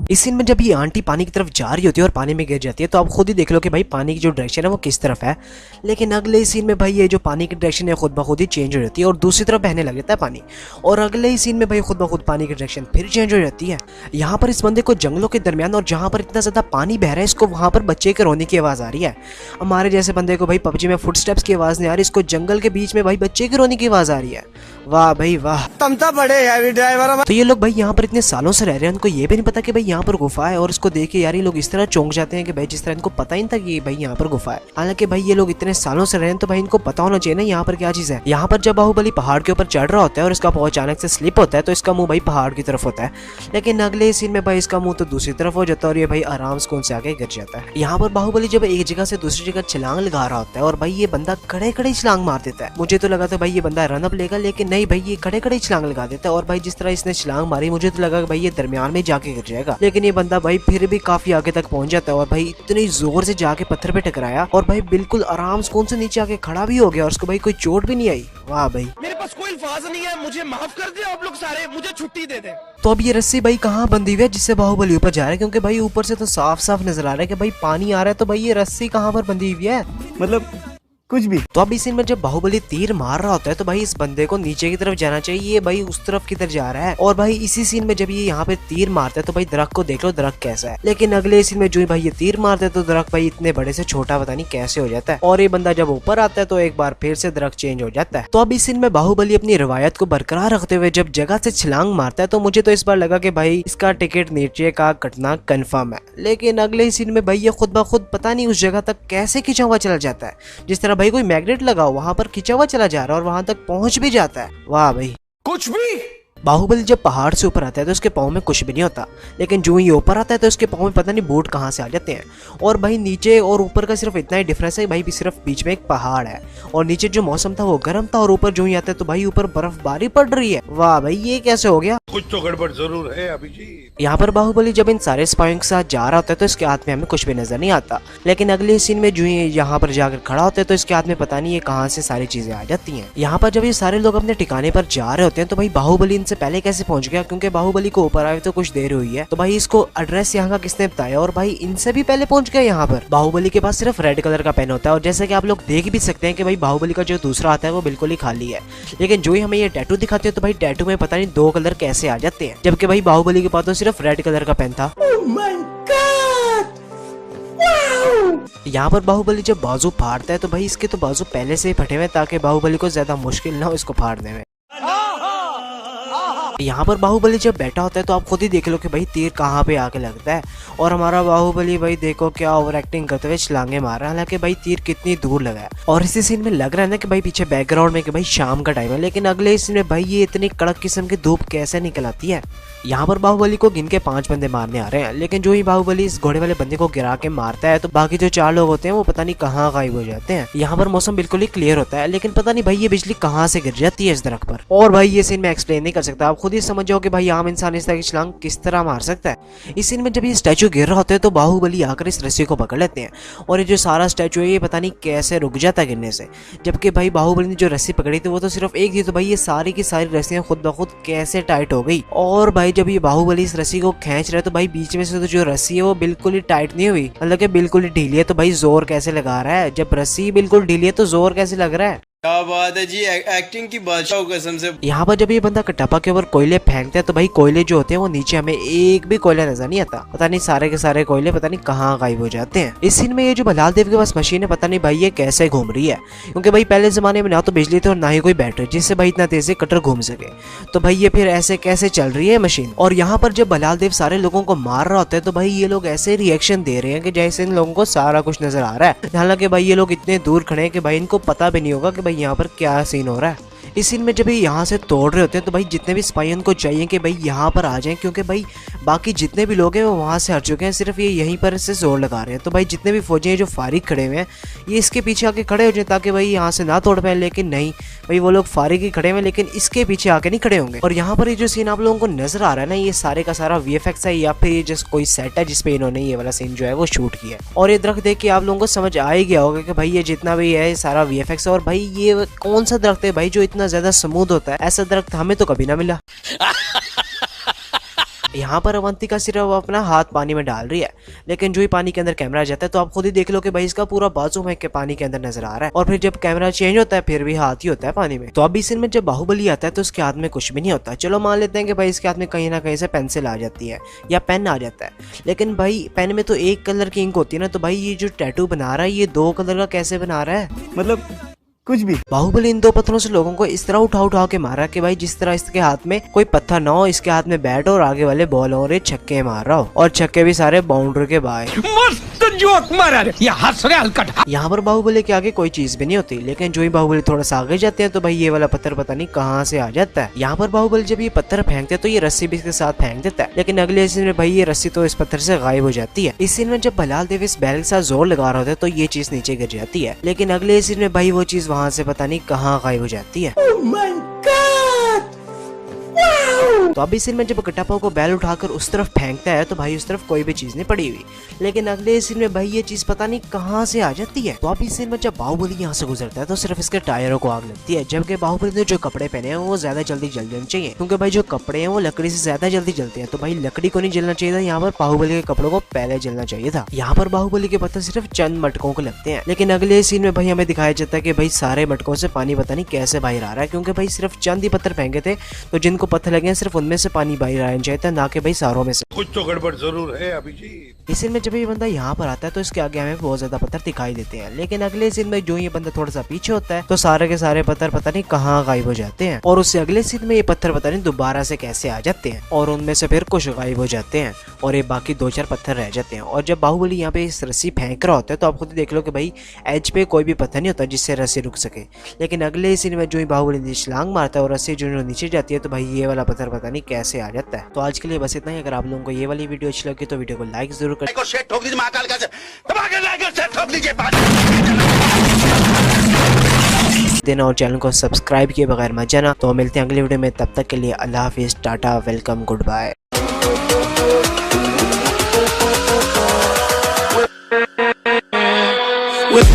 इस सीन में जब ये आंटी पानी की तरफ जा रही होती है और पानी में गिर जाती है तो आप खुद ही देख लो कि भाई पानी की जो डायरेक्शन है वो किस तरफ है। लेकिन अगले ही सीन में भाई ये जो पानी की डायरेक्शन है खुद ब खुद ही चेंज हो जाती है और दूसरी तरफ बहने लग जाता है पानी। और अगले ही सीन में भाई खुद ब खुद पानी की डायरेक्शन फिर चेंज हो जाती है। यहाँ पर इस बंदे को जंगलों के दरमियान और जहाँ पर इतना ज्यादा पानी बह रहा है इसको वहां पर बच्चे के रोने की आवाज आ रही है। हमारे जैसे बंदे को भाई पबजी में फुटस्टेप्स की आवाज नहीं आ रही, इसको जंगल के बीच में भाई बच्चे के रोने की आवाज आ रही है। वाह भाई वाह, तमता बड़े हैवी ड्राइवर। तो ये लोग भाई यहाँ पर इतने सालों से रह रहे हैं, उनको ये भी नहीं पता कि भाई यहाँ पर गुफा है। और इसको देख के यार ये लोग इस तरह चौंक जाते हैं कि भाई जिस तरह इनको पता ही नहीं था कि भाई यहाँ पर गुफा है। हालांकि भाई ये लोग इतने सालों से रहे हैं तो भाई इनको पता होना चाहिए ना यहाँ पर क्या चीज है। यहाँ पर जब बाहुबली पहाड़ के ऊपर चढ़ रहा होता है और इसका पाँव अचानक से स्लिप होता है तो इसका मुंह भाई पहाड़ की तरफ होता है। लेकिन अगले सीन में भाई इसका मुंह तो दूसरी तरफ हो जाता है और ये भाई आराम से से आगे गिर जाता है। यहाँ पर बाहुबली जब एक जगह से दूसरी जगह छलांग लगा रहा होता है और भाई ये बंदा खड़े खड़े छलांग मार देता है। मुझे तो लगा था भाई ये बंदा रन अप लेगा, लेकिन नहीं भाई ये खड़े खड़े छलांग लगा देता है। और भाई जिस तरह इसने छलांग मारी मुझे तो लगा भाई ये दरमियान में जाके गिर जाएगा, लेकिन ये बंदा भाई फिर भी काफी आगे तक पहुंच जाता है और भाई इतनी जोर से जाके पत्थर पे टकराया और भाई बिल्कुल आराम सुकून से नीचे आके खड़ा भी हो गया और उसको भाई कोई चोट भी नहीं आई। वाह भाई, मेरे पास कोई अल्फाज नहीं है, मुझे माफ कर दे आप लोग सारे, मुझे छुट्टी दे दे। तो अब ये रस्सी भाई कहाँ बंधी हुई है जिससे बाहुबली ऊपर जा रहा है, क्योंकि भाई ऊपर से तो साफ साफ नजर आ रहा है कि भाई पानी आ रहा है, तो भाई ये रस्सी कहाँ पर बंधी हुई है, मतलब कुछ भी। तो अब इस सीन में जब बाहुबली तीर मार रहा होता है तो भाई इस बंदे को नीचे की तरफ जाना चाहिए, ये भाई उस तरफ किधर जा रहा है। और भाई इसी सीन में जब ये यहाँ पे तीर मारता है तो भाई दरख्त को देख लो दरख्त कैसा है। लेकिन अगले सीन में जो ही भाई ये तीर मारता है तो दरख्त भाई इतने बड़े से छोटा पता नहीं कैसे हो जाता है। और ये बंदा जब ऊपर आता है तो एक बार फिर से दरख्त चेंज हो जाता है। तो अब इस सीन में बाहुबली अपनी रवायत को बरकरार रखते हुए जब जगह से छलांग मारता है तो मुझे तो इस बार लगा कि भाई इसका टिकट नीचे का कटना कन्फर्म है। लेकिन अगले सीन में भाई ये खुद ब खुद पता नहीं उस जगह तक कैसे खिंचा हुआ चला जाता है, जिस तरह भाई कोई मैग्नेट लगा वहां पर खिंचा हुआ चला जा रहा है और वहां तक पहुंच भी जाता है। वाह भाई, कुछ भी। बाहुबली जब पहाड़ से ऊपर आता है तो उसके पाँव में कुछ भी नहीं होता, लेकिन जो ही ऊपर आता है तो उसके पाँव में पता नहीं बूट कहाँ से आ जाते हैं। और भाई नीचे और ऊपर का सिर्फ इतना ही डिफरेंस है भाई, भी सिर्फ बीच में एक पहाड़ है और नीचे जो मौसम था वो गर्म था और ऊपर जो ही आता है तो भाई ऊपर बर्फबारी पड़ रही है। वाह भाई, ये कैसे हो गया, कुछ तो गड़बड़ जरूर है अभी जी। यहाँ पर बाहुबली जब इन सारे स्पाइयों के साथ जा रहा होता है तो इसके हाथ में हमें कुछ भी नजर नहीं आता, लेकिन अगले सीन में जो ही यहाँ पर जाकर खड़ा होता है तो इसके हाथ में पता नहीं ये कहाँ से सारी चीजें आ जाती हैं। यहाँ पर जब ये सारे लोग अपने ठिकाने पर जा रहे होते हैं तो भाई बाहुबली इनसे पहले कैसे पहुंच गया, क्योंकि बाहुबली को ऊपर आए तो कुछ देर हुई है। तो भाई इसको एड्रेस यहाँ का किसने बताया और भाई इनसे भी पहले पहुंच गया। यहाँ पर बाहुबली के पास सिर्फ रेड कलर का पेन होता है और जैसे कि आप लोग देख भी सकते हैं कि भाई बाहुबली का जो दूसरा हाथ है वो बिल्कुल ही खाली है, लेकिन जो ही हमें ये टैटू दिखाते हैं तो भाई टैटू में पता नहीं 2 कलर कैसे आ जाते हैं, जबकि भाई बाहुबली के पास तो सिर्फ रेड कलर का पेन था। यहाँ पर बाहुबली जब बाजू फाड़ता है तो भाई इसके तो बाजू पहले से ही फटे हुए ताकि बाहुबली को ज्यादा मुश्किल ना हो इसको फाड़ने में। यहाँ पर बाहुबली जब बैठा होता है तो आप खुद ही देख लो कि भाई तीर कहाँ पे आके लगता है और हमारा बाहुबली भाई देखो क्या ओवर एक्टिंग करते हुए छलांगे मार रहा है, हालांकि भाई तीर कितनी दूर लगा है। और इसी सीन में लग रहा है ना कि भाई पीछे बैकग्राउंड में कि भाई शाम का टाइम है, लेकिन अगले सीन में भाई ये इतनी कड़क किस्म की धूप कैसे निकल आती है। यहाँ पर बाहुबली को गिन के 5 बंदे मारने आ रहे हैं, लेकिन जो ही बाहुबली इस घोड़े वाले बंदे को गिरा के मारता है तो बाकी जो 4 लोग होते हैं वो पता नहीं कहाँ गायब हो जाते हैं। यहाँ पर मौसम बिल्कुल ही क्लियर होता है, लेकिन पता नहीं भाई ये बिजली कहाँ से गिर जाती है इस दरख्त पर। और भाई ये सीन में एक्सप्लेन नहीं कर सकता, आप खुद ही समझ जाओ कि भाई आम इंसान इस तरह की छलांग किस तरह मार सकता है। इस सीन में जब ये स्टैचू गिर रहा होता है तो बाहुबली आकर इस रस्सी को पकड़ लेते हैं और ये जो सारा स्टैचू है ये पता नहीं कैसे रुक जाता है गिरने से, जबकि भाई बाहुबली ने जो रस्सी पकड़ी थी वो तो सिर्फ एक थी, तो भाई ये सारी की सारी रस्सियां खुद ब खुद कैसे टाइट हो गई। और भाई जब ये बाहुबली इस रस्सी को खींच रहा है तो भाई बीच में से तो जो रस्सी है वो बिल्कुल ही टाइट नहीं हुई, मतलब कि बिल्कुल ही ढीली है। तो भाई जोर कैसे लगा रहा है, जब रस्सी बिल्कुल ढीली है तो जोर कैसे लग रहा है। क्या बात है जी, एक्टिंग की बादशाह कसम से। यहाँ पर जब ये बंदा कटप्पा के ऊपर कोयले फेंकता है तो भाई कोयले जो होते हैं वो नीचे हमें एक भी कोयला नजर नहीं आता, पता नहीं सारे के सारे कोयले पता नहीं कहाँ गायब हो जाते हैं। इस सीन में ये जो बलाल देव के पास मशीन है पता नहीं भाई ये कैसे घूम रही है, क्योंकि भाई पहले जमाने में ना तो बिजली थी और ना ही कोई बैटरी जिससे भाई इतना तेज से कटर घूम सके, तो भाई ये फिर ऐसे कैसे चल रही है मशीन। और यहाँ पर जब बलाल देव सारे लोगों को मार रहा होता है तो भाई ये लोग ऐसे रिएक्शन दे रहे हैं कि जैसे इन लोगों को सारा कुछ नजर आ रहा है, हालांकि भाई ये लोग इतने दूर खड़े हैं कि भाई इनको पता भी नहीं होगा कि भाई यहाँ पर क्या सीन हो रहा है। इस सीन में जब ये यहाँ से तोड़ रहे होते हैं तो भाई जितने भी स्पाई उनको चाहिए कि भाई यहाँ पर आ जाएं, क्योंकि भाई बाकी जितने भी लोग हैं वो वहाँ से हट चुके हैं, सिर्फ ये यहीं पर से जोर लगा रहे हैं। तो भाई जितने भी फौजी हैं जो फारिग खड़े हुए हैं ये इसके पीछे आके खड़े हो जाए ताकि भाई यहाँ से ना तोड़ पाए, लेकिन नहीं भाई वो लोग फारिग ही खड़े हुए लेकिन इसके पीछे आके नहीं खड़े होंगे। और यहाँ पर ये जो सीन आप लोगों को नजर आ रहा है ना ये सारे का सारा VFX है या फिर ये जस्ट कोई सेट है जिसपे इन्होंने ये वाला सीन जो है वो शूट किया है। और ये दरख्त देख के आप लोगों को समझ आ ही गया होगा कि भाई ये जितना भी है सारा VFX है। और भाई ये कौन सा दरख्त है भाई जो इतना ज्यादा स्मूथ होता है, ऐसा दरख्त हमें तो कभी ना मिला। यहाँ पर अवंतिका सिर्फ अपना हाथ पानी में डाल रही है, लेकिन जो ही पानी के अंदर कैमरा जाता है तो आप खुद ही देख लो कि भाई इसका पूरा बाजू में के पानी के अंदर नजर आ रहा है। और फिर जब कैमरा चेंज होता है फिर भी हाथ ही होता है पानी में। तो अब इस सीन में जब बाहुबली आता है तो उसके हाथ में कुछ भी नहीं होता। चलो मान लेते हैं कि भाई इसके हाथ में कहीं ना कहीं से पेंसिल आ जाती है या पेन आ जाता है, लेकिन भाई पेन में तो एक कलर की इंक होती है ना। तो भाई ये जो टैटू बना रहा है ये 2 कलर का कैसे बना रहा है? मतलब कुछ भी। बाहुबली इन 2 पत्थरों से लोगों को इस तरह उठा उठा के मारा कि भाई जिस तरह इसके हाथ में कोई पत्थर ना हो, इसके हाथ में बैट और आगे वाले बॉल और ये छक्के मार रहा हो, और छक्के भी सारे बाउंड्री के बाहर। मस्त जोक मारा रे, ये हंस रहे हलकट। यहाँ पर बाहुबली के आगे कोई चीज भी नहीं होती, लेकिन जो ही बाहुबली थोड़ा सा आगे जाते हैं तो भाई ये वाला पत्थर पता नहीं कहाँ से आ जाता है। यहाँ पर बाहुबली जब ये पत्थर फेंकते हैं तो ये रस्सी भी इसके साथ फेंक देता है, लेकिन अगले सीन में भाई ये रस्सी तो इस पत्थर से गायब हो जाती है। इस सीन में जब बलाल देव इस बैल के साथ जोर लगा रहा होता है तो ये चीज नीचे गिर जाती है, लेकिन अगले सीन में भाई वो चीज वहाँ से पता नहीं कहाँ गायब हो जाती है। तो अभी सीन में जब कटप्पा को बैल उठाकर उस तरफ फेंकता है तो भाई उस तरफ कोई भी चीज नहीं पड़ी हुई, लेकिन अगले सीन में भाई ये चीज पता नहीं कहाँ से आ जाती है। तो अभी सीन में जब बाहुबली यहाँ से गुजरता है तो सिर्फ इसके टायरों को आग लगती है, जबकि बाहुबली ने जो कपड़े पहने हैं वो ज्यादा जल्दी जल जाने चाहिए, क्योंकि भाई जो कपड़े हैं वो लकड़ी से ज्यादा जल्दी जलते हैं। तो भाई लकड़ी को नहीं जलना चाहिए था, यहाँ पर बाहुबली के कपड़ों को पहले जलना चाहिए था। यहाँ पर बाहुबली के पत्थर सिर्फ चंद मटकों को लगते हैं, लेकिन अगले सीन में भाई हमें दिखाया जाता है कि भाई सारे मटकों से पानी पता नहीं कैसे बाहर आ रहा है, क्योंकि भाई सिर्फ चंद ही पत्थर फेंके थे, तो जिनको पत्थर लगे सिर्फ उनमें से पानी बाहर आना चाहिए था, ना कि भाई सारों में से। कुछ तो गड़बड़ जरूर है अभिजीत। इस सीन में जब ये बंदा यहाँ पर आता है तो इसके आगे हमें बहुत ज्यादा पत्थर दिखाई देते हैं, लेकिन अगले सीन में जो ये बंदा थोड़ा सा पीछे होता है तो सारे के सारे पत्थर पता नहीं कहाँ गायब हो जाते हैं, और उससे अगले सीन में ये पत्थर पता नहीं दोबारा से कैसे आ जाते हैं, और उनमें से फिर कुछ गायब हो जाते हैं और ये बाकी 2-4 पत्थर रह जाते हैं। और जब बाहुबली यहाँ पे इस रस्सी फेंक रहा होता है तो आप खुद देख लो कि भाई एज पे कोई भी पत्थर नहीं होता जिससे रस्सी रुक सके, लेकिन अगले सीन में जो ही बाहुबली छलांग मारता है और रस्सी जो नीचे जाती है तो भाई ये वाला पत्थर पता नहीं कैसे आ जाता है। तो आज के लिए बस इतना ही। अगर आप लोगों को ये वाली वीडियो अच्छी लगी तो वीडियो को लाइक जरूर कर देना और चैनल को सब्सक्राइब किए बगैर मत जाना। तो मिलते हैं अगले वीडियो में, तब तक के लिए अल्लाह हाफिज, tata, welcome, goodbye. With